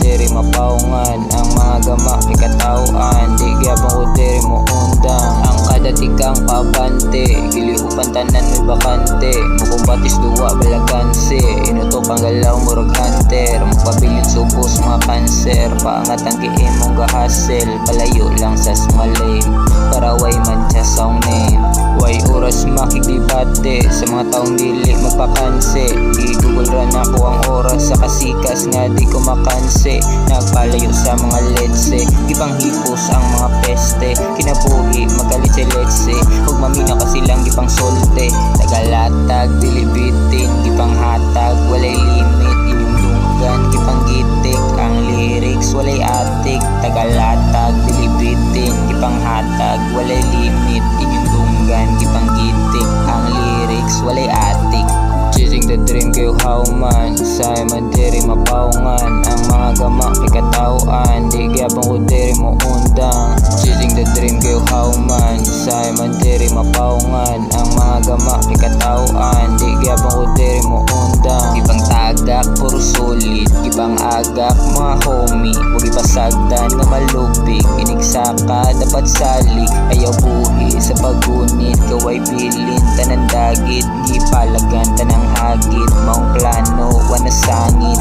diri mapaungan ang mga gama kay katawaan. Di gyapon ko diri mo undang ang kada tikang kabante. Giliupan tanan may bakante, mukumbatis duwa balaganse. Inutok ang galaw murag hunter, magpabilin subos mga kanser. Paangat ang giimong gahasel, palayo lang sa smalay para way man siya song name. Way oras makikibate sa mga taong dili magpakanse. Google ran ako ang oras sa kasikas nga di ko makanse. Nagpalayo sa mga letse, gipang hipos ang mga peste. Kinabuhi magalit si letse, huwag mamina kasi lang gipang solte. Tagalatag dili bitin, gipang hatag walay limit. Inyong dunggan gipang gitik, ang lyrics walay atik. Tagalatag dili bitin, gipang hatag walay limit. Inyong dunggan gipang gitik, ang lyrics walay atik. Chasing the dream kayo how man, say man diri mapaungan ang mga gama kay katawaan. Di gyapon ko diri mo undang. Chasing the dream kayo how man, say man diri mapaungan ang mga gama kay katawaan. Di gyapon ko diri mo undang. Gipang tagak puro solid, gipang agak mga homie. Huwag ipasagdan nga malupig, inigsaka dapat salik. Ayaw buhi sa pagunit, kaway bilin tanan dagit. Gipalagan tanang hagit, maong plano, wana sangit.